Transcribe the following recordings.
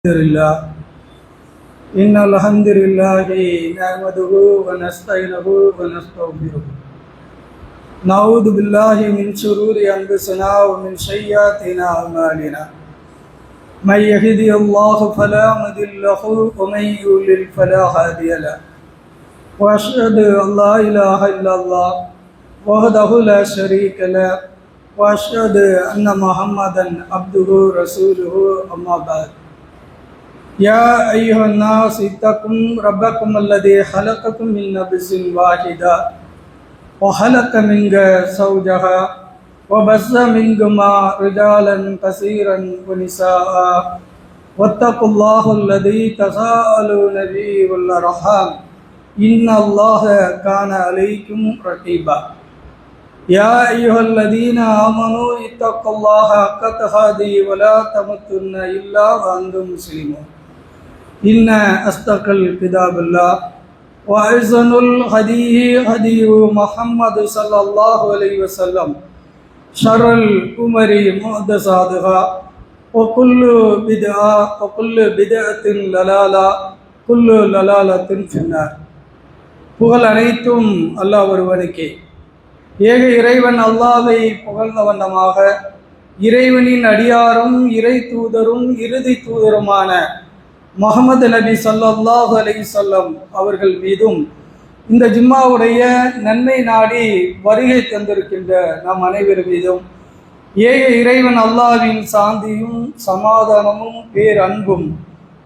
لله إن الحمد لله نحمده ونستعينه ونستغفره نعوذ بالله من شرور أنفسنا ومن سيئات أعمالنا من يهده الله فلا مضل له ومن يضلل فلا هادي له وأشهد أن لا إله إلا الله وحده لا شريك له وأشهد أن محمدا عبده ورسوله أما بعد يا أيها الناس اتقوا ربكم الذي خلقكم من نفس واحدة وخلق منها زوجها وبث منهما رجالا كثيرا ونساء واتقوا الله الذي تساءلون به والأرحام إن الله كان عليكم رقيبا يا أيها الذين آمنوا اتقوا الله حق تقاته ولا تموتن إلا وأنتم مسلمون إن أصدق الكتاب الله وأحسن الهدي هدي محمد صلى الله عليه وسلم شر الأمور محدثاتها وكل بدعة ضلالة كل ضلالة في النار. புகழ் அனைத்தும் அல்லாஹ் ஒருவனுக்கே. ஏக இறைவன் அல்லாஹ்வை புகழ்ந்த வண்ணமாக இறைவனின் அடியாரும் இறை தூதரும் இறுதி தூதருமான முஹம்மது நபி ஸல்லல்லாஹு அலைஹி வஸல்லம் அவர்கள் மீதும் இந்த ஜும்மாவுடைய நன்மை நாடி வருகை தந்திருக்கின்ற நம் அனைவர் மீதும் ஏக இறைவன் அல்லாஹ்வின் சாந்தியும் சமாதானமும் பேரன்பும்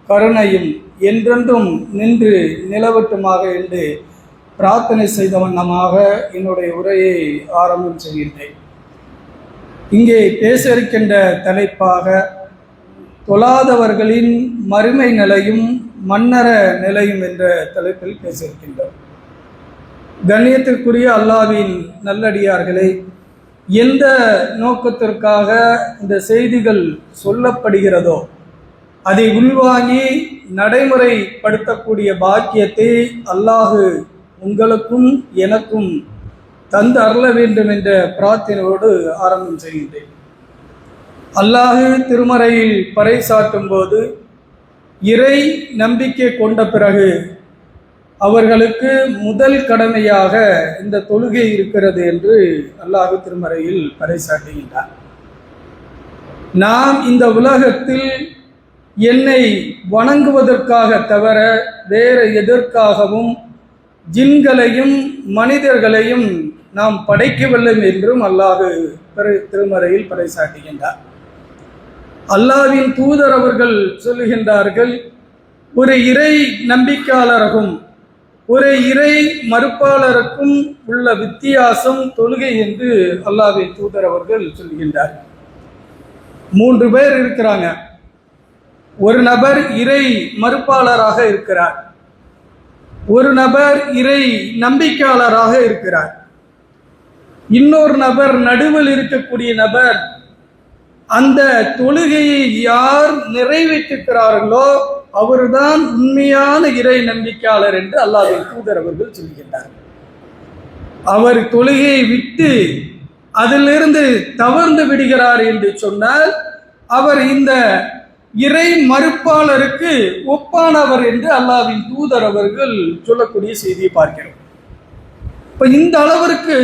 கருணையும் என்றென்றும் நின்று நிலவட்டுமாக என்று பிரார்த்தனை செய்த வண்ணமாக என்னுடைய உரையை ஆரம்பம் செய்கின்றேன். இங்கே பேச இருக்கின்ற தலைப்பாக தொழாதவர்களின் மறுமை நிலையும் மன்னர நிலையும் என்ற தலைப்பில் பேச இருக்கின்றோம். கண்ணியத்திற்குரிய அல்லாஹ்வின் நல்லடியார்களை, எந்த நோக்கத்திற்காக இந்த செய்திகள் சொல்லப்படுகிறதோ அதை உள்வாங்கி நடைமுறைப்படுத்தக்கூடிய பாக்கியத்தை அல்லாஹ் உங்களுக்கும் எனக்கும் தந்து அருள வேண்டும் என்ற பிரார்த்தனையோடு ஆரம்பம் செய்கின்றேன். அல்லாஹ் திருமறையில் பறைசாற்றும் போது இறை நம்பிக்கை கொண்ட பிறகு அவர்களுக்கு முதல் கடமையாக இந்த தொழுகை இருக்கிறது என்று அல்லாஹ் திருமறையில் பறைசாட்டுகின்றார். நாம் இந்த உலகத்தில் என்னை வணங்குவதற்காக தவிர வேறு எதற்காகவும் ஜின்களையும் மனிதர்களையும் நாம் படைக்கவில்லை என்றும் அல்லாஹ் திருமறையில் பறைசாட்டுகின்றார். அல்லாஹ்வின் தூதர் அவர்கள் சொல்லுகின்றார்கள், ஒரு இறை நம்பிக்கையாளருக்கும் ஒரு இறை மறுப்பாளருக்கும் உள்ள வித்தியாசம் தொழுகை என்று அல்லாஹ்வின் தூதர் அவர்கள் சொல்லுகின்றார். 3 பேர் இருக்கிறாங்க. ஒரு நபர் இறை மறுப்பாளராக இருக்கிறார், ஒரு நபர் இறை நம்பிக்கையாளராக இருக்கிறார், இன்னொரு நபர் நடுவில் இருக்கக்கூடிய நபர் அந்த தொழுகையை யார் நிறைவேற்றுகிறார்களோ அவர்தான் உண்மையான இறை நம்பிக்கையாளர் என்று அல்லாஹ்வின் தூதர் அவர்கள் சொல்கின்றார். அவர் தொழுகையை விட்டு அதிலிருந்து தவறு விடுகிறார் என்று சொன்னால் அவர் இந்த இறை மறுப்பாளருக்கு ஒப்பானவர் என்று அல்லாஹ்வின் தூதர் அவர்கள் சொல்லக்கூடிய செய்தியை பார்க்கிறோம். இப்ப இந்த அளவிற்கு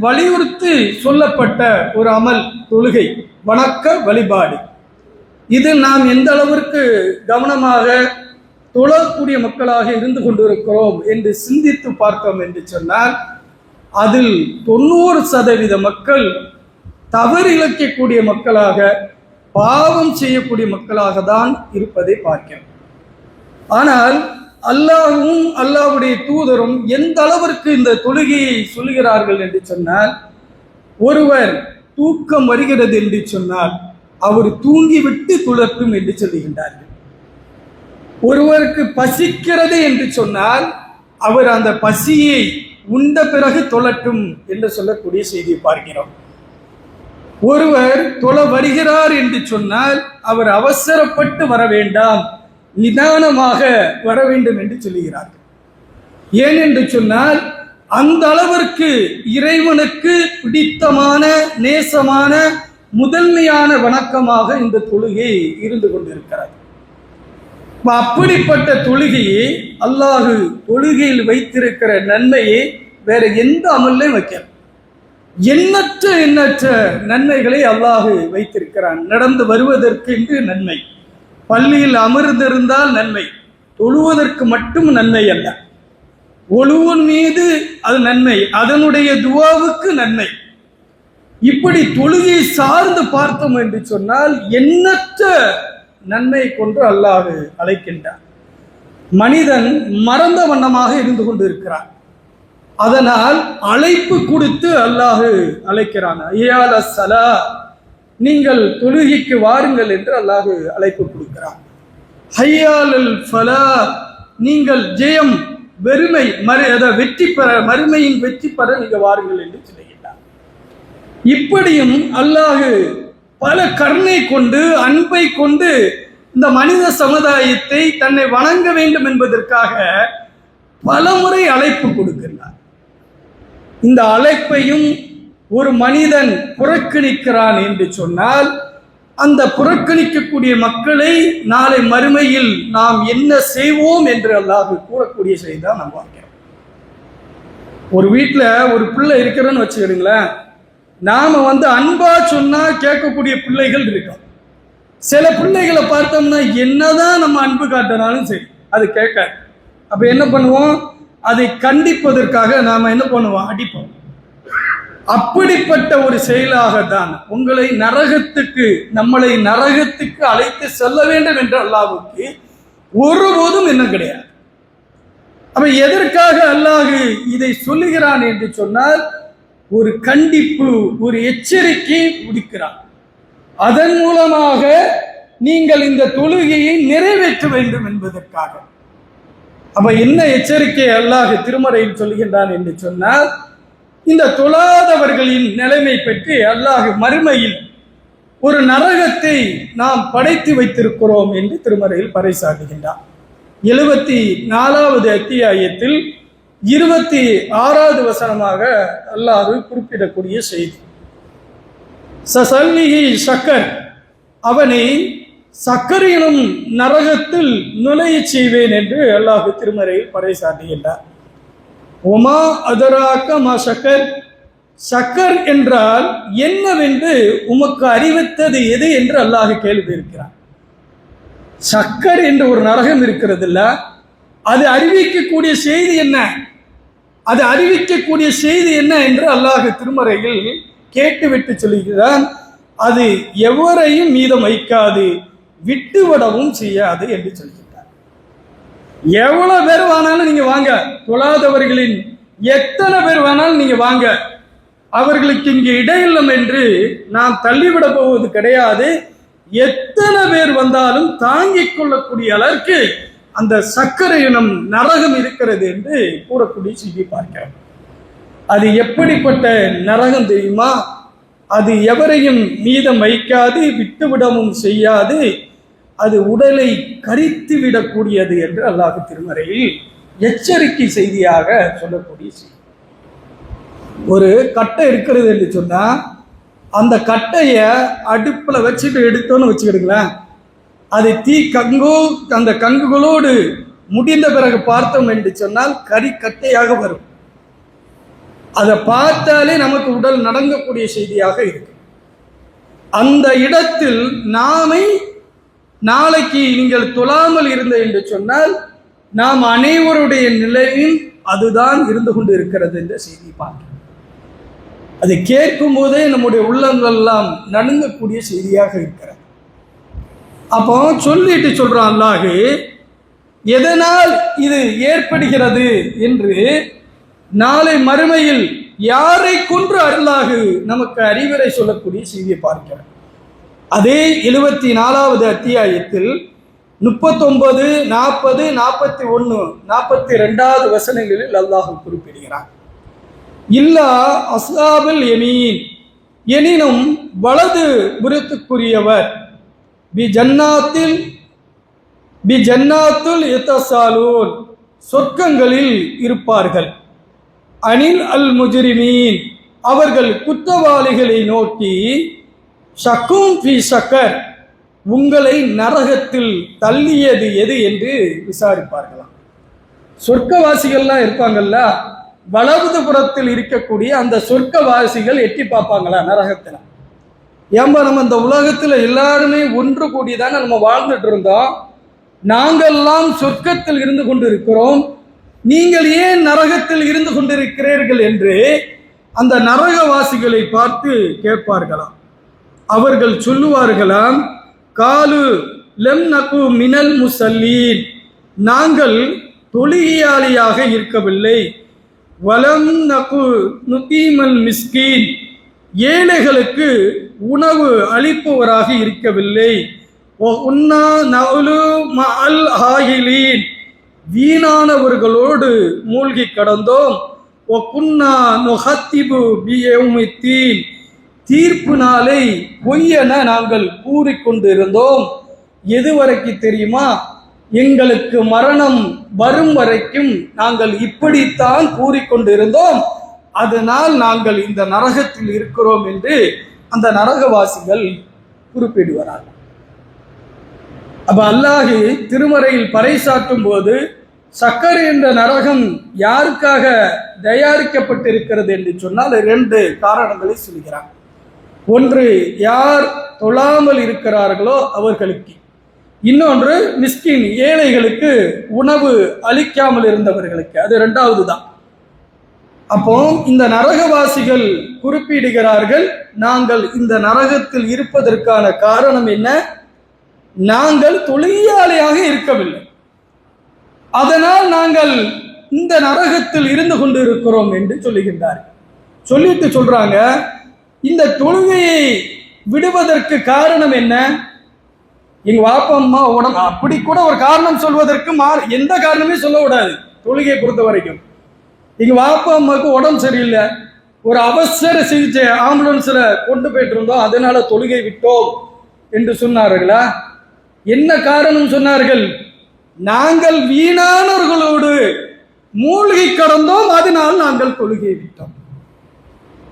வலியுறுத்தி சொல்லப்பட்ட ஒரு அமல் தொழுகை, வணக்க வழிபாடு. இதில் நாம் எந்த அளவிற்கு கவனமாக தொழக்கூடிய மக்களாக இருந்து கொண்டிருக்கிறோம் என்று சிந்தித்து பார்த்தோம் என்று சொன்னால் அதில் 90% மக்கள் தவறு இழைக்கக்கூடிய மக்களாக, பாவம் செய்யக்கூடிய மக்களாக தான் இருப்பதை பார்க்கிறோம். ஆனால் அல்லாஹ்வும் அல்லாஹ்வுடைய தூதரும் எந்த அளவிற்கு இந்த தொழுகையை சொல்லுகிறார்கள் என்று சொன்னால், ஒருவர் தூக்கம் வருகிறது என்று சொன்னால் அவர் தூங்கிவிட்டு துளட்டும் என்று சொல்லுகின்றார்கள். ஒருவருக்கு பசிக்கிறது என்று சொன்னால் அவர் அந்த பசியை உண்ட பிறகு தொழட்டும் என்று சொல்லக்கூடிய செய்தியை பார்க்கிறோம். ஒருவர் தொழ வருகிறார் என்று சொன்னால் அவர் அவசரப்பட்டு வர வேண்டாம், நிதானமாக வர வேண்டும் என்று சொல்லுகிறார்கள். ஏன் என்று சொன்னால் அந்த அளவிற்கு இறைவனுக்கு பிடித்தமான நேசமான முதன்மையான வணக்கமாக இந்த தொழுகை இருந்து கொண்டிருக்கிறது. அப்படிப்பட்ட தொழுகையை அல்லாஹு தொழுகையில் வைத்திருக்கிற நன்மையை வேற எந்த அமல்லையும் வைக்க எண்ணற்ற நன்மைகளை அல்லாஹு வைத்திருக்கிறான். நடந்து வருவதற்கு என்று நன்மை, பள்ளியில் அமர்ந்திருந்தால் நன்மை, தொழுவதற்கு மட்டும் நன்மை அல்ல, ஒழுவன் மீது அது நன்மை, அதனுடைய துவாவுக்கு நன்மை. இப்படி தொழுகை சார்ந்து பார்த்தோம் என்று சொன்னால் எண்ணற்ற நன்மை கொண்டு அல்லாஹ் அழைக்கின்றான். மனிதன் மறந்த வண்ணமாக இருந்து கொண்டு இருக்கிறான். அதனால் அழைப்பு கொடுத்து அல்லாஹ் அழைக்கிறான். ஐயால சலா, நீங்கள் தொழுகைக்கு வாருங்கள் என்று அல்லாஹ் அழைப்பு கொடுக்கிறான். ஹையாலல் ஃபலா, நீங்கள் ஜெயம் வெறுமை வெற்றி பெற, மறுமையின் வெற்றி பெற நீங்க வாருங்கள் என்று சொல்லுகிறார். இப்படியும் அல்லாஹ் பல கருணை கொண்டு அன்பை கொண்டு இந்த மனித சமுதாயத்தை தன்னை வணங்க வேண்டும் என்பதற்காக பல முறை அழைப்பு கொடுக்கிறார். இந்த அழைப்பையும் ஒரு மனிதன் புறக்கணிக்கிறான் என்று சொன்னால் அந்த புறக்கணிக்கக்கூடிய மக்களை நாளை மறுமையில் நாம் என்ன செய்வோம் என்று அல்லாஹ் கூறக்கூடிய செய்திதான் நம்ம பார்க்கிறோம். ஒரு வீட்டில் ஒரு பிள்ளை இருக்கிறன்னு வச்சுக்கிடுங்களேன், நாம அன்பா சொன்னா கேட்கக்கூடிய பிள்ளைகள் இருக்கும். சில பிள்ளைகளை பார்த்தோம்னா என்னதான் நம்ம அன்பு காட்டினாலும் சரி அது கேட்காது. அப்ப என்ன பண்ணுவோம், அதை கண்டிப்பதற்காக நாம என்ன பண்ணுவோம், அடிப்போம். அப்படிப்பட்ட ஒரு செயலாக தான் நம்மளை நரகத்துக்கு அழைத்து செல்ல வேண்டும் என்ற அல்லாஹ்வுக்கு ஒருபோதும் என்ன கிடையாது. அப்ப எதற்காக அல்லாஹ் இதை சொல்லுகிறான் என்று சொன்னால் ஒரு கண்டிப்பு, ஒரு எச்சரிக்கை விடுக்கிறான். அதன் மூலமாக நீங்கள் இந்த தொழுகையை நிறைவேற்ற வேண்டும் என்பதற்காக. அப்ப என்ன எச்சரிக்கை அல்லாஹ் திருமறையில் சொல்லுகின்றான் என்று சொன்னால், இந்த தொழாதவர்களின் நிலைமை பற்றி அல்லாஹ் மறுமையில் ஒரு நரகத்தை நாம் படைத்து வைத்திருக்கிறோம் என்று திருமறையில் பறைசாட்டுகின்றான். 74வது அத்தியாயத்தில் 26வது வசனமாக அல்லாஹ் குறிப்பிடக்கூடிய செய்தி, சசல்லிஹி ஷக்கர், அவனை சக்கர் எனும் நரகத்தில் நுழைய செய்வேன் என்று அல்லாஹ் திருமறையில் பறைசாட்டுகின்றார். ஒமா அதராக்க மா ஷக்கர், சக்கர் என்றால் என்னவென்று உமக்கு அறிவித்தது எது என்று அல்லாஹ் கேள்வி இருக்கிறார். சக்கர் என்று ஒரு நரகம் இருக்கிறது இல்ல, அது அறிவிக்கக்கூடிய செய்தி என்ன, அது அறிவிக்கக்கூடிய செய்தி என்ன என்று அல்லாஹ் திருமறையில் கேட்டுவிட்டு சொல்லுகிறான். அது எவரையும் மீதம் வைக்காது, விட்டுவிடவும் செய்யாது என்று சொல்கிறார். எவ்வளவு பேர் வேணாலும் நீங்க வாங்க, தொழாதவர்களின் எத்தனை பேர் வேணாலும் நீங்க வாங்க, அவர்களுக்கு இங்கே இடையில்லம் என்று நாம் தள்ளிவிட போவது கிடையாது. எத்தனை பேர் வந்தாலும் தாங்கிக் கொள்ளக்கூடிய அளவுக்கு அந்த சக்கரை இனம் நரகம் இருக்கிறது என்று கூறக்கூடிய செய்தி பார்க்கிறோம். அது எப்படிப்பட்ட நரகம் தெரியுமா? அது எவரையும் மீதம் வைக்காது, விட்டுவிடவும் செய்யாது, அது உடலை கரித்து விடக்கூடியது என்று அல்லாஹ் திருமறையில் எச்சரிக்கை செய்தியாக சொல்லக்கூடிய செய்தி. ஒரு கட்டை இருக்கிறது என்று சொன்னா அந்த கட்டைய அடுப்புல வச்சுட்டு எடுத்தோன்னு வச்சுக்கிடுங்களேன், அது அந்த கங்குகளோடு முடிந்த பிறகு பார்த்தோம் என்று சொன்னால் கட்டையாக வரும். அதை பார்த்தாலே நமக்கு உடல் நடங்கக்கூடிய செய்தியாக இருக்கு. அந்த இடத்தில் நாளைக்கு நீங்கள் தொழாமல் இருந்த என்று சொன்னால் நாம் அனைவருடைய நிலையில் அதுதான் இருந்து கொண்டு இருக்கிறது என்ற செய்தி பார்க்கிறோம். அதை கேட்கும் போதே நம்முடைய உள்ளங்கள் எல்லாம் நடுங்கக்கூடிய செய்தியாக இருக்கிறது. அப்போ சொல்லிட்டு சொல்றான் அல்லாஹ், எதனால் இது ஏற்படுகிறது என்று நாளை மறுமையில் யாரை கொன்று அல்லாஹ் நமக்கு அறிவுரை சொல்லக்கூடிய செய்தியை பார்க்கிறோம். அதே 74வது அத்தியாயத்தில் 39, 40, 41, 42வது வசனங்களில் அல்லாஹ் குறிப்பிடுகிறார். இல்லா அஸ்ஹாபுல் யமீன், எனினும் வலது புறத்துக்குரியவர் பி ஜன்னாத்துல் யதசாலூன், சொர்க்கங்களில் இருப்பார்கள். அனில் அல் முஜ்ரிமீன், அவர்கள் குற்றவாளிகளை நோக்கி ஷக்கும் ஃபி ஷக்கர், உங்களை நரகத்தில் தள்ளியது எது என்று விசாரிப்பார்களாம். சொர்க்கவாசிகள்லாம் இருப்பாங்கல்ல, வலது புறத்தில் இருக்கக்கூடிய அந்த சொர்க்கவாசிகள் எட்டி பார்ப்பாங்களா நரகத்துல? ஏன்பா நம்ம இந்த உலகத்துல எல்லாருமே ஒன்று கூடிதானே நம்ம வாழ்ந்துட்டு இருந்தோம், நாங்கள்லாம் சொர்க்கத்தில் இருந்து கொண்டு இருக்கிறோம், நீங்கள் ஏன் நரகத்தில் இருந்து கொண்டிருக்கிறீர்கள் என்று அந்த நரகவாசிகளை பார்த்து கேட்பார்களாம். அவர்கள் சொல்லுவார்களாம், காலு லெம் நகு மினல் முசல்லீன், நாங்கள் தொழுகையாளியாக இருக்கவில்லை, வலம் நகு நுகீமல் மிஸ்கீன், ஏழைகளுக்கு உணவு அளிப்பவராக இருக்கவில்லை, உன்னா நவுலு மஅல் ஆகிலீன், வீணானவர்களோடு மூழ்கி கடந்தோம், ஒக்குன்னா நுஹத்திபு பியௌமித்தீன், தீர்ப்பு நாளை பொய்யென நாங்கள் கூறிக்கொண்டிருந்தோம். எதுவரைக்கு தெரியுமா? எங்களுக்கு மரணம் வரும் வரைக்கும் நாங்கள் இப்படித்தான் கூறிக்கொண்டிருந்தோம், அதனால் நாங்கள் இந்த நரகத்தில் இருக்கிறோம் என்று அந்த நரகவாசிகள் குறிப்பிடுவார்கள். அப்ப அல்லாஹ் திருமறையில் பறைசாற்றும் போது சக்கர் என்ற நரகம் யாருக்காக தயாரிக்கப்பட்டிருக்கிறது என்று சொன்னால் 2 காரணங்களை சொல்கிறார். ஒன்று, யார் தொழாமல் இருக்கிறார்களோ அவர்களுக்கு, இன்னொன்று மிஸ்கின் ஏழைகளுக்கு உணவு அளிக்காமல் இருந்தவர்களுக்கு, அது 2வது தான். அப்போ இந்த நரகவாசிகள் குறிப்பிடுகிறார்கள், நாங்கள் இந்த நரகத்தில் இருப்பதற்கான காரணம் என்ன? நாங்கள் தொழிலாளியாக இருக்கவில்லை, அதனால் நாங்கள் இந்த நரகத்தில் இருந்து கொண்டு இருக்கிறோம் என்று சொல்லுகின்றார். சொல்லிட்டு சொல்றாங்க, இந்த தொழுகையை விடுவதற்கு காரணம் என்ன? எங்க வாப்பா அம்மா உடம்பு, அப்படி கூட ஒரு காரணம் சொல்வதற்கு எந்த காரணமே சொல்ல கூடாது. தொழுகையை பொறுத்த வரைக்கும் எங்க வாப்பா அம்மாவுக்கு உடம்பு சரியில்லை, ஒரு அவசர சிகிச்சை ஆம்புலன்ஸ்ல கொண்டு போயிட்டு இருந்தோம், அதனால தொழுகை விட்டோம் என்று சொன்னார்களா? என்ன காரணம் சொன்னார்கள்? நாங்கள் வீணானவர்களோடு மூழ்கி கடந்தோம், அதனால் நாங்கள் தொழுகை விட்டோம்.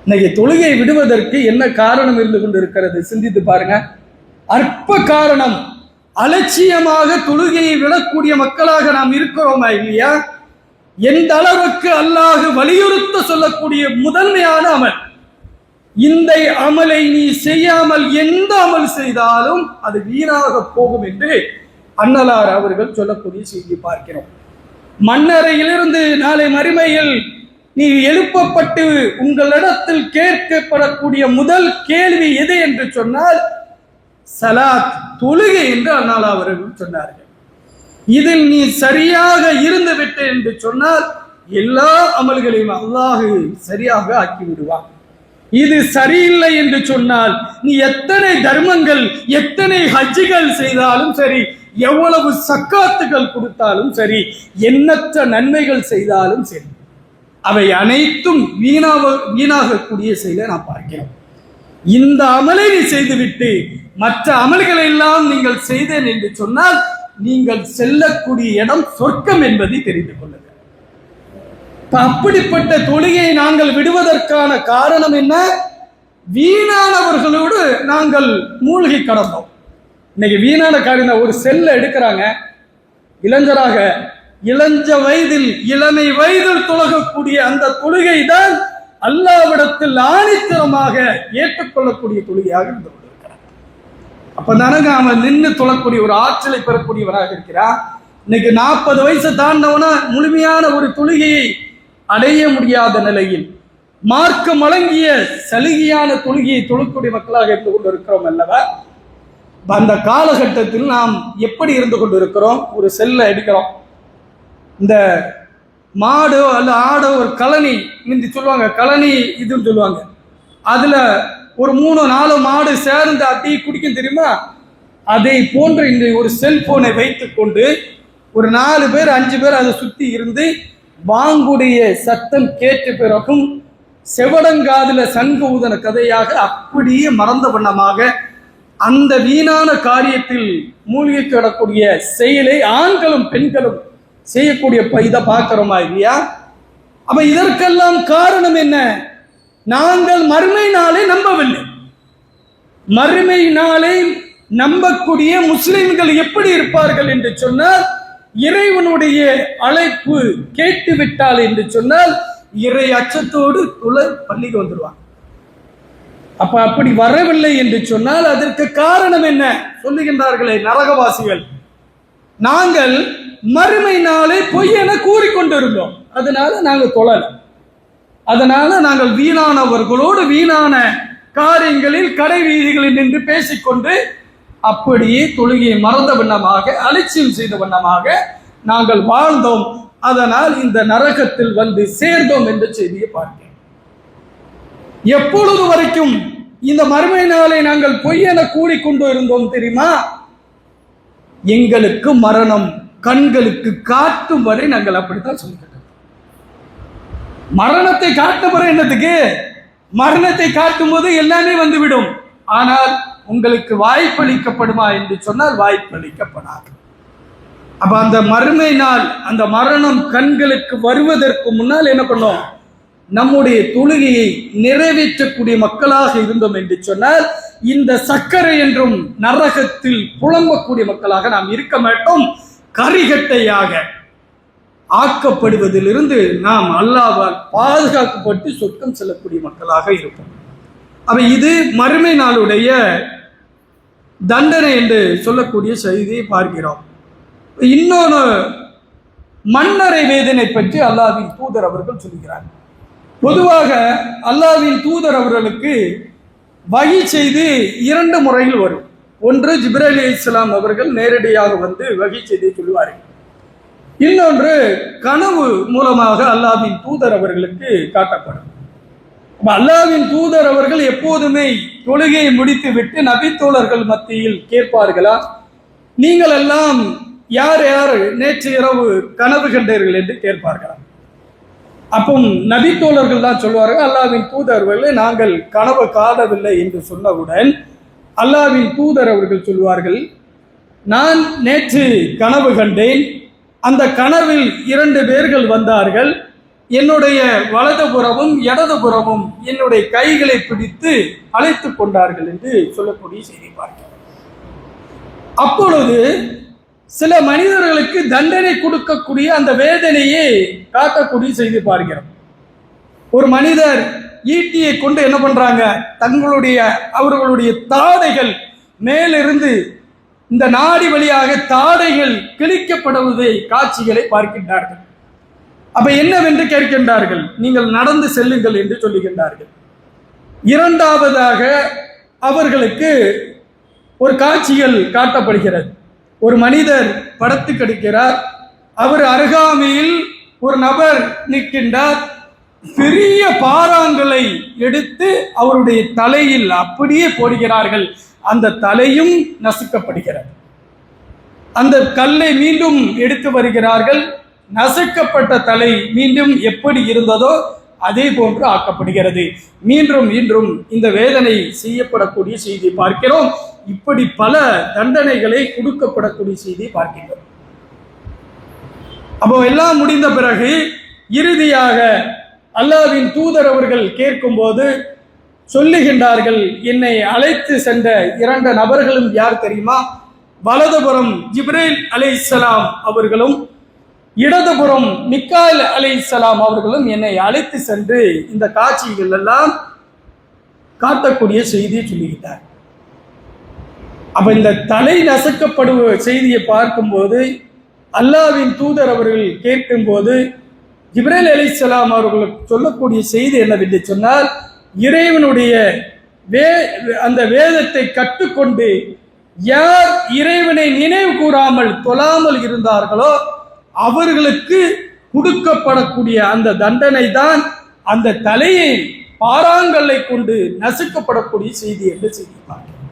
இன்னைக்கு தொழுகை விடுவதற்கு என்ன காரணம் இருந்து கொண்டு இருக்கிறது? சிந்தித்து பாருங்க. அற்ப காரணம், அலட்சியமாக தொழுகையை விடக்கூடிய மக்களாக நாம் இருக்கிறோமா இல்லையா? எந்த அளவுக்கு அல்லாஹ் வலியுறுத்த சொல்லக்கூடிய முதன்மையான அமல், இந்த அமலை நீ செய்யாமல் எந்த அமல் செய்தாலும் அது வீணாக போகும் என்று அன்னலார் அவர்கள் சொல்லக்கூடிய செய்தி பார்க்கிறோம். மண்ணறையிலிருந்து நாளை மறுமையில் நீ எழுப்பப்பட்டு உங்களிடத்தில் கேட்கப்படக்கூடிய முதல் கேள்வி எது என்று சொன்னால் சலாத், தொழுகை என்று அன்னலார் அவர்கள் சொன்னார்கள். இதில் நீ சரியாக இருந்து விட்டு என்று சொன்னால் எல்லா அமல்களையும் அல்லாஹ் சரியாக ஆக்கி விடுவான். இது சரியில்லை என்று சொன்னால் நீ எத்தனை தர்மங்கள், எத்தனை ஹஜ்ஜுகள் செய்தாலும் சரி, எவ்வளவு சக்காத்துகள் கொடுத்தாலும் சரி, எண்ணற்ற நன்மைகள் செய்தாலும் சரி, அவை அனைத்தும் வீணாகக்கூடிய செயலை நான் பார்க்கிறோம். இந்த அமலை நீ செய்துவிட்டு மற்ற அமல்களை எல்லாம் நீங்கள் செய்தேன் என்று சொன்னால் நீங்கள் செல்லக்கூடிய இடம் சொர்க்கம் என்பதை தெரிந்து கொள்ளுங்கள். அப்படிப்பட்ட தொழுகையை நாங்கள் விடுவதற்கான காரணம் என்ன? வீணானவர்களோடு நாங்கள் மூழ்கி கடந்தோம். இன்னைக்கு வீணான காரியம், ஒரு செல்ல எடுக்கிறாங்க, இளைஞராக இளஞ்ச வயதில் இளமை வயதில் தொழகக்கூடிய அந்த தொழுகை தான் அல்லாஹ்விடத்தில் ஆணித்தரமாக ஏற்றுக்கொள்ளக்கூடிய தொழுகையாக இருந்து கொண்டிருக்கிறார். அப்பதானங்க அவன் நின்று தொழக்கூடிய ஒரு ஆற்றலை பெறக்கூடியவராக இருக்கிறார். இன்னைக்கு 40 வயசு தாண்டவன முழுமையான ஒரு தொழுகையை அடைய முடியாத நிலையில் மார்க்கம் வழங்கிய சலுகையான தொழுகையை தொழக்கூடிய மக்களாக இருந்து கொண்டு இருக்கிறோம் அல்லவா? அந்த காலகட்டத்தில் நாம் எப்படி இருந்து கொண்டு இருக்கிறோம்? ஒரு செல்லை எடுக்கிறோம், இந்த மாடோ அல்ல ஆடோ ஒரு கழனி, முந்தி சொல்லுவாங்க கழனி இதுன்னு சொல்லுவாங்க, அதுல ஒரு 3-4 மாடு சேர்ந்து அட்டி குடிக்கும் தெரியுமா? அதை போன்று இந்த ஒரு செல்போனை வைத்துக் கொண்டு ஒரு 4 பேர் 5 பேர் அதை சுத்தி இருந்து பாங்குடைய சத்தம் கேட்ட பிறகும் செவடங்காதுல சங்கு ஊதன கதையாக அப்படியே மறந்த வண்ணமாக அந்த வீணான காரியத்தில் மூழ்கி கிடக்கூடிய செயலை ஆண்களும் பெண்களும் செய்யக்கூடிய இதை பார்க்கிறோமா இல்லையா? அப்ப இதற்கெல்லாம் காரணம் என்ன? நாங்கள் மறுமை நாளை நம்பவில்லை. மறுமை நாளை நம்பக்கூடிய முஸ்லிம்கள் எப்படி இருப்பார்கள் என்று சொன்னால், இறைவனுடைய அழைப்பு கேட்டுவிட்டால் என்று சொன்னால் இறை அச்சத்தோடு பள்ளிக்கு வந்துடுவாங்க. அப்ப அப்படி வரவில்லை என்று சொன்னால் அதற்கு காரணம் என்ன? சொல்லுகின்றார்களே நரகவாசிகள், நாங்கள் மறுமை நாளை பொய் என கூறிக்கொண்டிருந்தோம், அதனால நாங்கள் தொழல, அதனால நாங்கள் வீணானவர்களோடு வீணான காரியங்களில் கடை வீதிகளில் நின்று பேசிக்கொண்டு அப்படியே தொழுகையை மறந்த வண்ணமாக அலட்சியம் செய்த வண்ணமாக நாங்கள் வாழ்ந்தோம், அதனால் இந்த நரகத்தில் வந்து சேர்ந்தோம் என்ற செய்தியை பார்க்கிறேன். எப்பொழுது வரைக்கும் இந்த மறுமை நாளை நாங்கள் பொய் என கூறிக்கொண்டு இருந்தோம் தெரியுமா? எங்களுக்கு மரணம் கண்களுக்கு காட்டும் வரை நாங்கள் அப்படித்தான் சொல்லிக்கிட்டோம். மரணத்தை காட்டும் வரை என்னதுக்கு? மரணத்தை காட்டும் போது எல்லாமே வந்துவிடும். ஆனால் உங்களுக்கு வாய்ப்பளிக்கப்படுமா என்று சொன்னால் வாய்ப்பளிக்கப்படாது. அப்ப அந்த மறுமை நாள், அந்த மரணம் கண்களுக்கு வருவதற்கு முன்னால் என்ன பண்ணோம்? நம்முடைய தொழுகையை நிறைவேற்றக்கூடிய மக்களாக இருந்தோம் என்று சொன்னால் இந்த சக்கரை என்றும் நரகத்தில் புலம்பக்கூடிய மக்களாக நாம் இருக்க மாட்டோம். கரிகட்டையாக ஆக்கப்படுவதிலிருந்து நாம் அல்லாஹ்வால் பாதுகாக்கப்பட்டு சொர்க்கம் செல்லக்கூடிய மக்களாக இருப்போம். அப்ப இது மறுமை நாளுடைய தண்டனை என்று சொல்லக்கூடிய செய்தியை பார்க்கிறோம். இன்னொரு மன்னரை வேதனை பற்றி அல்லாஹ்வின் தூதர் அவர்கள் சொல்கிறார். பொதுவாக அல்லாஹ்வின் தூதர் அவர்களுக்கு வஹி செய்தி 2 முறையில் வரும். ஒன்று ஜிப்ரீல் அலைஹிஸ்ஸலாம் அவர்கள் நேரடியாக வந்து வஹி செய்தியை சொல்லுவார்கள். இன்னொன்று கனவு மூலமாக அல்லாஹ்வின் தூதர் அவர்களுக்கு காட்டப்படும். அல்லாஹ்வின் தூதர் அவர்கள் எப்போதுமே தொழுகையை முடித்து விட்டு நபித்தோழர்கள் மத்தியில் கேட்பார்களா, நீங்கள் எல்லாம் யார் யார் நேற்று இரவு கனவு கண்டீர்கள் என்று கேட்பார்களா? அப்போ நபித்தோழர்கள் தான் சொல்வார்கள், அல்லாஹ்வின் தூதர்களை நாங்கள் கனவு காணவில்லை என்று சொன்னவுடன் அல்லாஹ்வின் தூதர் அவர்கள் சொல்வார்கள், நான் நேற்று கனவு கண்டேன், அந்த கனவில் 2 பேர்கள் வந்தார்கள், என்னுடைய வலதுபுறமும் இடதுபுறமும் என்னுடைய கைகளை பிடித்து அழைத்து கொண்டார்கள் என்று சொல்லக்கூடிய செய்தி பார்க்கிறோம். அப்பொழுது சில மனிதர்களுக்கு தண்டனை கொடுக்கக்கூடிய அந்த வேதனையை காட்டக்கூடிய செய்தி பார்க்கிறோம். ஒரு மனிதர் ஈட்டியை கொண்டு என்ன பண்றாங்க, அவர்களுடைய தாடைகள் மேலிருந்து இந்த நாடி வழியாக தாடைகள் கிழிக்கப்படுவதை காட்சிகளை பார்க்கின்றார்கள். அப்ப என்னவென்று கேட்கின்றார்கள், நீங்கள் நடந்து செல்லுங்கள் என்று சொல்லுகின்றார்கள். இரண்டாவதாக அவர்களுக்கு ஒரு காட்சிகள் காட்டப்படுகிறது. ஒரு மனிதர் படுத்து கிடக்கிறார், அவர் அருகாமையில் ஒரு நபர் நிற்கின்றார், பெரிய பாறாங்களை எடுத்து அவருடைய தலையில் அப்படியே போடுகிறார்கள், அந்த தலையும் நசுக்கப்படுகிறது. அந்த கல்லை மீண்டும் எடுத்து வருகிறார்கள், நசுக்கப்பட்ட தலை மீண்டும் எப்படி இருந்ததோ அதே போன்று ஆக்கப்படுகிறது. மீண்டும் இந்த வேதனை செய்யப்படக்கூடிய செய்தி பார்க்கிறோம். இப்படி பல தண்டனைகளை கொடுக்கப்படக்கூடிய செய்தி பார்க்கிறோம். அப்போ எல்லாம் முடிந்த பிறகு இறுதியாக அல்லாஹ்வின் தூதர் அவர்கள் கேட்கும் போது சொல்லுகின்றார்கள், என்னை அழைத்து சென்ற 2 நபர்களும் யார் தெரியுமா? வலதுபுறம் ஜிப்ரீல் அலைஹிஸ்ஸலாம் அவர்களும் இடதுபுறம் மிகாயில் அலைஹிஸ்ஸலாம் அவர்களும் என்னை அழைத்து சென்று இந்த காட்சிகள் எல்லாம் காட்டக்கூடிய செய்தியை சொல்லுகிறார். அப்ப இந்த தலை நசுக்கப்படுவ செய்தியை பார்க்கும்போது அல்லாஹ்வின் தூதர் அவர்கள் கேட்கும் போது ஜிப்ரீல் அலைஹிஸ்ஸலாம் அவர்களுக்கு சொல்லக்கூடிய செய்தி என்னவென்று சொன்னால், இறைவனுடைய அந்த வேதத்தை கற்றுக்கொண்டு யார் இறைவனை நினைவு கூறாமல் தொழாமல் இருந்தார்களோ அவர்களுக்கு கொடுக்கப்படக்கூடிய அந்த தண்டனை தான் அந்த தலையை பாறாங்கல்லை கொண்டு நசுக்கப்படக்கூடிய செய்தி என்று செய்தி பார்க்கிறோம்.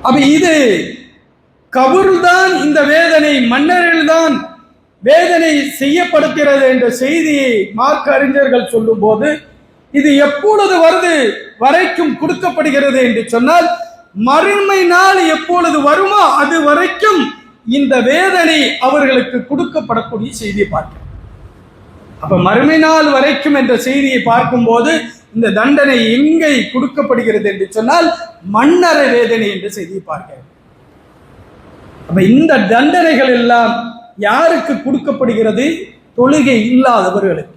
அப்ப இது கபூர்தான் இந்த வேதனை, மன்னரில் தான் வேதனை செய்யப்படுகிறது என்ற செய்தியை மார்க்க அறிஞர்கள் சொல்லும் போது இது எப்பொழுது வருது வரைக்கும் கொடுக்கப்படுகிறது என்று சொன்னால், மறுமை நாள் எப்பொழுது வருமோ அது வரைக்கும் இந்த வேதனை அவர்களுக்கு கொடுக்கப்படக்கூடிய செய்தியை பார்க்கிறோம். அப்ப மறுமை நாள் வரைக்கும் என்ற செய்தியை பார்க்கும்போது இந்த தண்டனை எங்கே கொடுக்கப்படுகிறது என்று சொன்னால் மன்னர வேதனை என்று செய்தி பார்க்கிறோம். அப்ப இந்த தண்டனைகள் எல்லாம் யாருக்கு கொடுக்கப்படுகிறது? தொழுகை இல்லாதவர்களுக்கு.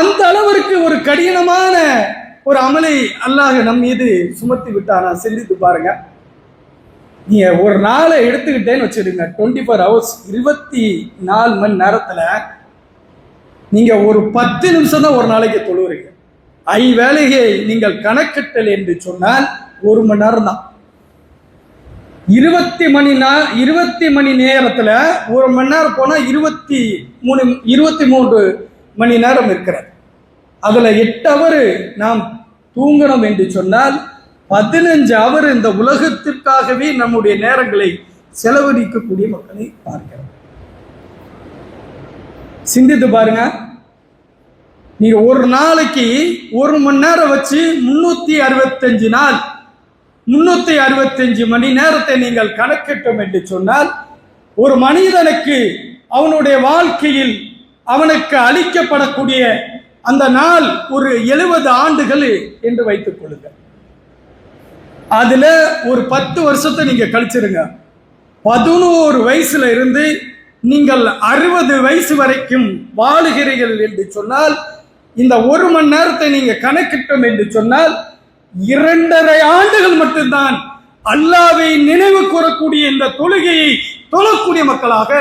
அந்த அளவிற்கு ஒரு கடினமான ஒரு அமலை அல்லாஹ் நம் மீது சுமத்தி விட்டானா சிந்தித்து பாருங்க. நீங்க ஒரு நாளை எடுத்துக்கிட்டேன்னு வச்சிருங்க, 24 hours 24 மணி நேரத்துல நீங்க ஒரு 10 நிமிஷம் தான் ஒரு நாளைக்கு தொழுகிறீங்க. வேலையை நீங்கள் கணக்கிட்டல் என்று சொன்னால் 1 மணி நேரம் தான். 20 மணி நேரத்துல 1 மணி நேரம் போனா 23 மணி நேரம் இருக்கிறது. அதுல 8 அவர் நாம் தூங்கணும் என்று சொன்னால் 15 அவர் இந்த உலகத்திற்காகவே நம்முடைய நேரங்களை செலவழிக்கக்கூடிய மக்களை பார்க்கிறோம். சிந்தித்து பாருங்க. நீங்க ஒரு நாளைக்கு 1 மணி நேரம் வச்சு 365 நாள் 365 மணி நேரத்தை நீங்கள் கணக்கிட்டோம் என்று சொன்னால் ஒரு மனிதனுக்கு அவனுடைய வாழ்க்கையில் அவனுக்கு அளிக்கப்படக்கூடிய அந்த நாள் ஒரு 70 ஆண்டுகள் என்று வைத்துக் கொள்ளுங்கள். அதுல ஒரு 10 வருஷத்தை நீங்க கழிச்சிருங்க. 11 வயசுல இருந்து நீங்கள் 60 வயசு வரைக்கும் வாழுகிறீர்கள் என்று சொன்னால் இந்த 1 மணி நேரத்தை நீங்க கணக்கிட்டோம் என்று சொன்னால் 2.5 ஆண்டுகள் மட்டும்தான் அல்லாஹ்வை நினைவு கூறக்கூடிய இந்த தொழுகையை தொழக்கூடிய மக்களாக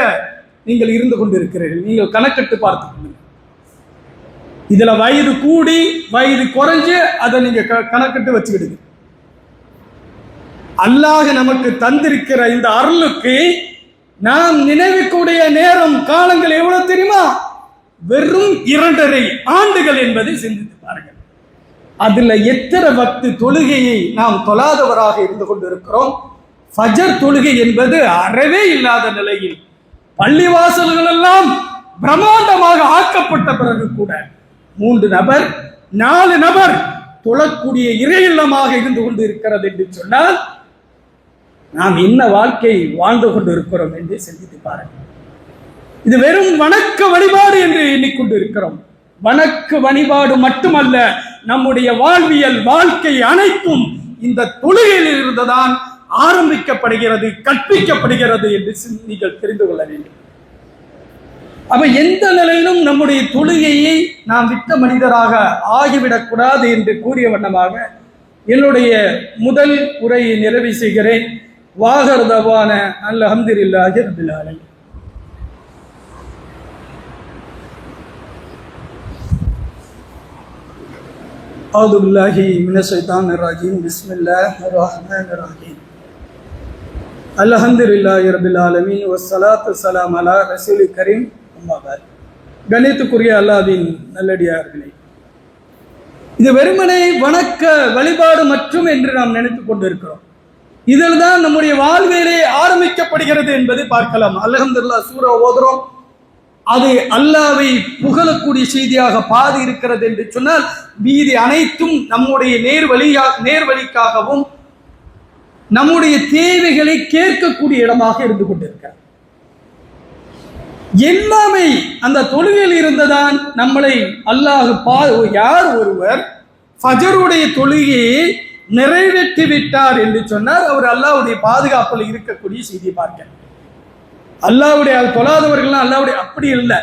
நீங்கள் இருந்து கொண்டிருக்கிறீர்கள். நீங்கள் கணக்கிட்டு பார்த்து கொள்ளுங்கள். இதுல வயது கூடி வயது குறைஞ்சு அதை நீங்க கணக்கிட்டு வச்சுக்கிடுங்க. அல்லாஹ் நமக்கு தந்திருக்கிற இந்த அருளுக்கு நாம் நினைவுக்கூடிய நேரம் காலங்கள் எவ்வளவு தெரியுமா? வெறும் 2.5 ஆண்டுகள் என்பதை சிந்தித்து பாருங்கள். அதுல எத்தனை வக்து தொழுகையை நாம் தொழாதவராக இருந்து கொண்டிருக்கிறோம். ஃபஜர் தொழுகை என்பது அறவே இல்லாத நிலையில் பள்ளிவாசல்கள் எல்லாம் பிரம்மாண்டமாக ஆக்கப்பட்ட பிறகு கூட 3 நபர் 4 நபர் தொழக்கூடிய இறையில்லமாக இருந்து கொண்டு இருக்கிறது என்று சொன்னால் நாம் என்ன வாழ்க்கை வாழ்ந்து கொண்டு இருக்கிறோம் என்று சிந்தித்து பாருங்கள். இது வெறும் வணக்க வழிபாடு என்று எண்ணிக்கொண்டு இருக்கிறோம். வணக்க வழிபாடு மட்டுமல்ல, நம்முடைய வாழ்வியல் வாழ்க்கை அனைத்தும் இந்த தொழுகையில் இருந்துதான் ஆரம்பிக்கப்படுகிறது, கற்பிக்கப்படுகிறது என்று நீங்கள் தெரிந்து கொள்ள வேண்டும். அப்ப எந்த நிலையிலும் நம்முடைய தொழுகையை நாம் விட்ட மனிதராக ஆகிவிடக்கூடாது என்று கூறிய வண்ணமாக என்னுடைய முதல் உரையை நிறைவு செய்கிறேன். வாகர்தவான அல்ஹம்துலில்லாஹி ரப்பில் ஆலமீன். அஊது பில்லாஹி மினஷ் ஷைத்தானிர் ரஜீம். பிஸ்மில்லாஹிர் ரஹ்மானிர் ரஹீம். அல்ஹம்துலில்லாஹி ரப்பில் ஆலமீன் வஸ்ஸலாத்து வஸ்ஸலாமு அலா ரசூலில் கரீம். அம்மா பாத். கணித்துக்குரிய அல்லாஹ்வின் நல்லடியார்களே, இது வெறுமனே வணக்க வழிபாடு மட்டும் என்று நாம் நினைத்துக் கொண்டிருக்கிறோம். இதில் தான் நம்முடைய வாழ்விலே ஆரம்பிக்கப்படுகிறது என்பதை பார்க்கலாம். அல்ஹம்துலில்லாஹ் சூரா ஓதுறோம், அது அல்லாஹ்வை புகழக்கூடிய செய்தியாக பாதி இருக்கிறது என்று சொன்னால் மீதி அனைத்தும் நம்முடைய நேர்வழிக்காகவும் நம்முடைய தேவைகளை கேட்கக்கூடிய இடமாக இருந்து கொண்டிருக்கிறார். எல்லாமே அந்த தொழுகையில் இருந்ததான் நம்மளை அல்லாஹ் யார் ஒருவர் ஃபஜருடைய தொழுகையை நிறைவேற்றி விட்டார் என்று சொன்னார், அவர் அல்லாஹ்வுடைய பாதுகாப்பில் இருக்கக்கூடிய செய்தியை பார்க்க. அல்லாஹ்வுடைய தொழாதவர்கள் அல்லாஹ்வுடைய அப்படி இல்லை,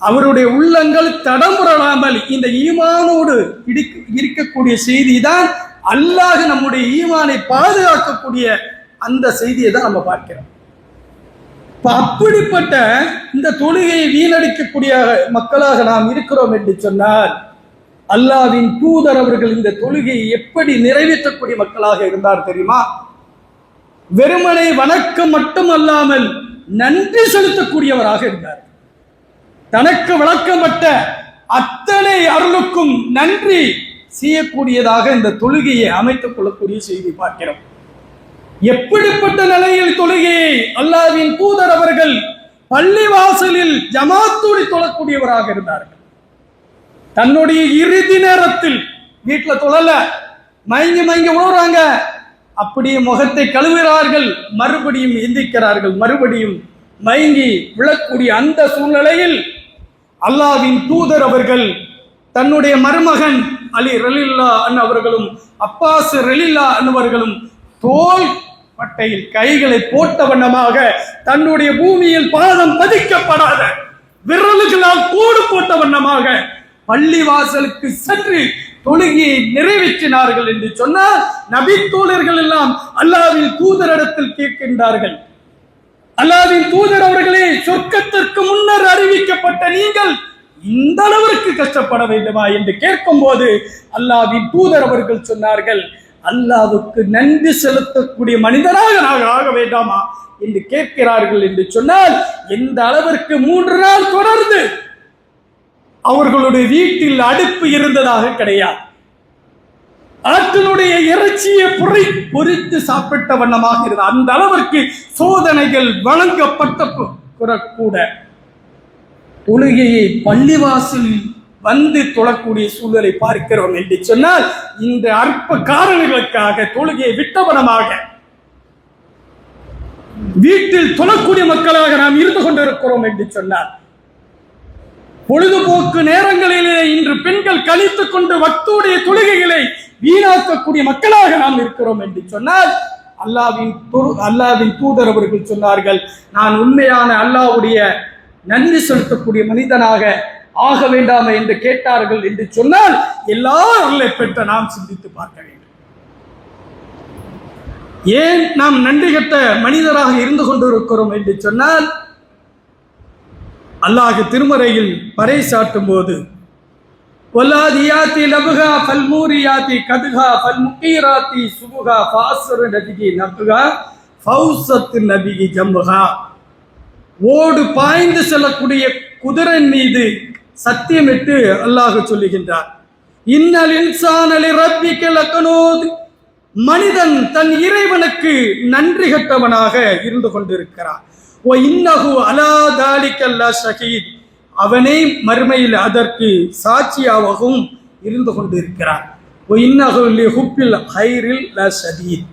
அவருடைய உள்ளங்கள் தடமுறலாமல் இந்த ஈமானோடு இருக்கக்கூடிய செய்தி தான் அல்லாஹ் நம்முடைய ஈமானை பாதுகாக்கக்கூடிய அந்த செய்தியை தான் நம்ம பார்க்கிறோம். அப்படிப்பட்ட இந்த தொழுகையை வீணடிக்கக்கூடிய மக்களாக நாம் இருக்கிறோம் என்று சொன்னால் அல்லாஹ்வின் தூதர் அவர்கள் இந்த தொழுகையை எப்படி நிறைவேற்றக்கூடிய மக்களாக இருந்தார் தெரியுமா? வெறுமனை வணக்கம் மட்டுமல்லாமல் நன்றி செலுத்தக்கூடியவராக இருந்தார். தனக்கு வழக்கப்பட்ட அத்தனை அருளுக்கும் நன்றி செய்யக்கூடியதாக இந்த தொழுகையை அமைத்துக் கொள்ளக்கூடிய செய்தி பார்க்கிறோம். எப்படிப்பட்ட நிலையில் தொழுகையை அல்லாஹ்வின் தூதர் அவர்கள் பள்ளிவாசலில் ஜமாத்தோடு தொழக்கூடியவராக இருந்தார்கள். தன்னுடைய இறுதி நேரத்தில் வீட்டுல தொழல, மயங்கி உழுறாங்க, அப்படியே முகத்தை கழுவுகிறார்கள், மறுபடியும் எந்திக்கிறார்கள், மறுபடியும் மயங்கி விழக்கூடிய அந்த சூழ்நிலையில் அல்லாஹ்வின் தூதர் அவர்கள் தன்னுடைய மருமகன் அலி ரலில்லா அவர்களும் அப்பாஸ் ரலில்லா அவர்களும் தோல் பட்டையில் கைகளை போட்ட வண்ணமாக தன்னுடைய பூமியில் பாதம் பதிக்கப்படாத விரல்களால் கோடு போட்ட வண்ணமாக பள்ளிவாசலுக்கு சென்று தொழுகையை நிறைவேற்றினார்கள் என்று சொன்னால் நபி தோழர்கள் எல்லாம் அல்லாஹ்வின் தூதரிடத்தில் கேட்கின்றார்கள், அல்லாஹ்வின் தூதர் அவர்களே, சொர்க்கத்திற்கு முன்னர் அறிவிக்கப்பட்ட நீங்கள் இந்த அளவிற்கு கஷ்டப்பட வேண்டுமா என்று கேட்கும் போது அல்லாஹ்வின் தூதர் அவர்கள் சொன்னார்கள், அல்லாஹ்வுக்கு நன்றி செலுத்தக்கூடிய மனிதராக நாங்கள் ஆக வேண்டாமா என்று கேட்கிறார்கள் என்று சொன்னால் எந்த அளவிற்கு 3 நாள் தொடர்ந்து அவர்களுடைய வீட்டில் அடுப்பு இருந்ததாக கிடையாது. ஆட்டினுடைய இறைச்சியை பொறித்து சாப்பிட்ட வண்ணமாக இருந்தது. அந்த அளவிற்கு சோதனைகள் வழங்கப்பட்ட கூட தொழுகையை பள்ளிவாசலில் வந்து தொழக்கூடிய சூழலை பார்க்கிறோம் என்று சொன்னால் இந்த அற்ப காரணங்களுக்காக தொழுகையை விட்டவனமாக வீட்டில் தொழக்கூடிய மக்களாக நாம் இருந்து கொண்டிருக்கிறோம் என்று சொன்னார். பொழுதுபோக்கு நேரங்களிலே இன்று பெண்கள் கழித்துக் கொண்டு வக்துடைய தொழுகைகளை வீணாக்கக்கூடிய மக்களாக நாம் இருக்கிறோம் என்று சொன்னால் அல்லாஹ்வின் தூதர் அவர்கள் சொன்னார்கள், நான் உண்மையான அல்லாஹ்வுடைய நன்றி செலுத்தக்கூடிய மனிதனாக ஆக வேண்டாமா என்று கேட்டார்கள் என்று சொன்னால் எல்லா அருளை பெற்ற நாம் சிந்தித்து பார்க்க வேண்டும். ஏன் நாம் நன்றி கெட்ட மனிதராக இருந்து கொண்டிருக்கிறோம் என்று சொன்னால் அல்லாஹ் திருமறையில் பறைசாட்டும் போது வல்லாதியாத்தி லபுகா ஃபல்மூரியாத்தி கதுகா ஃபல்முகீராத்தி சுபுகா ஃபாஸ்ரு நபிகி நபுகா ஃபௌசத்து நபிகி ஜம்புகா, ஓடு பாய்ந்து செல்லக்கூடிய குதிரை மீது சத்தியமிட்டு அல்லாஹ் சொல்லுகின்றார், இன்னல் இன்சான லிரப்பிக லகனூத், மனிதன் தன் இறைவனுக்கு நன்றி கெட்டவனாக இருந்து கொண்டிருக்கிறான். ஓ இன்னஹு அலா தாலிக லஷஹீத், அவனே மறுமையில் அதற்கு சாட்சியாகவும் இருந்து கொண்டிருக்கிறான். ஓ இன்னஹு லிஹுப்பில் ஹைரில் லஷதீத்,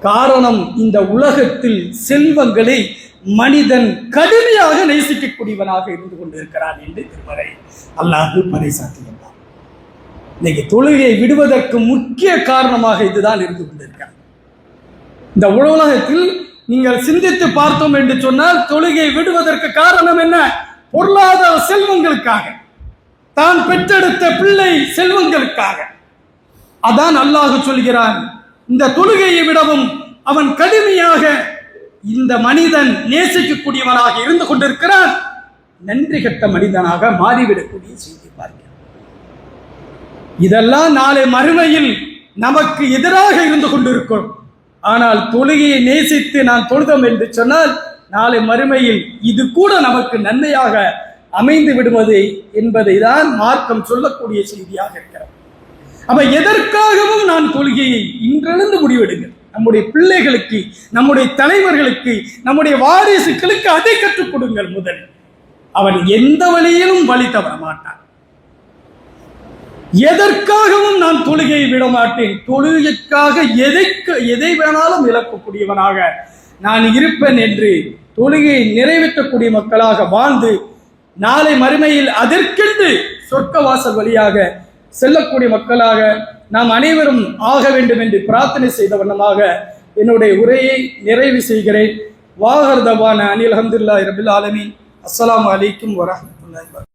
காரணம் இந்த உலகத்தில் செல்வங்களை மனிதன் கடுமையாக நேசிக்கக்கூடியவனாக இருந்து கொண்டிருக்கிறான் என்று திருமறை அல்லாஹ் பறைசாற்றுகின்றார். இன்னைக்கு தொழுகையை விடுவதற்கு முக்கிய காரணமாக இதுதான் இருந்து கொண்டிருக்கிறார். இந்த உலகத்தில் நீங்கள் சிந்தித்து பார்த்தோம் என்று சொன்னால் தொழுகை விடுவதற்கு காரணம் என்ன? பொருளாதார செல்வங்களுக்காக, தான் பெற்றெடுத்த பிள்ளை செல்வங்களுக்காக. அதான் அல்லாஹ் சொல்கிறான், இந்த தொழுகையை விடவும் அவன் கடுமையாக இந்த மனிதன் நேசிக்கக்கூடியவனாக இருந்து கொண்டிருக்கிறான், நன்றி கெட்ட மனிதனாக மாறிவிடக்கூடிய செய்தி பார்க்கிறான். இதெல்லாம் நாளை மறுமையில் நமக்கு எதிராக இருந்து கொண்டிருக்கும். ஆனால் தொழுகையை நேசித்து நான் தொழுதோம் என்று சொன்னால் நாளை மறுமையில் இது கூட நமக்கு நன்மையாக அமைந்து விடுவது என்பதை தான் மார்க்கம் சொல்லக்கூடிய செய்தியாக இருக்கிறது. அப்ப எதற்காகவும் நான் தொழுகையை இன்றிலிருந்து முடிவெடுங்கள். நம்முடைய பிள்ளைகளுக்கு, நம்முடைய தலைவர்களுக்கு, நம்முடைய வாரிசுகளுக்கு அதை கற்றுக் கொடுங்கள். முதலில் அவன் எந்த வழியிலும் வழி தவற மாட்டான். எதற்காகவும் நான் தொழுகையை விட மாட்டேன், தொழுகைக்காக எதை வேணாலும் இழக்கக்கூடியவனாக நான் இருப்பேன் என்று தொழுகையை நிறைவேற்றக்கூடிய மக்களாக வாழ்ந்து நாளை மறுமையில் அதற்கென்று சொர்க்க வாசல் வழியாக செல்லக்கூடிய மக்களாக நாம் அனைவரும் ஆக வேண்டும் என்று பிரார்த்தனை செய்த வண்ணமாக என்னுடைய உரையை நிறைவு செய்கிறேன். வாஹர் தவான அனில் அல்ஹம்துலில்லாஹி ரபில் ஆலமீன். அஸ்ஸலாமு அலைக்கும் வரஹ்மத்துல்லாஹி வபரகாத்துஹு.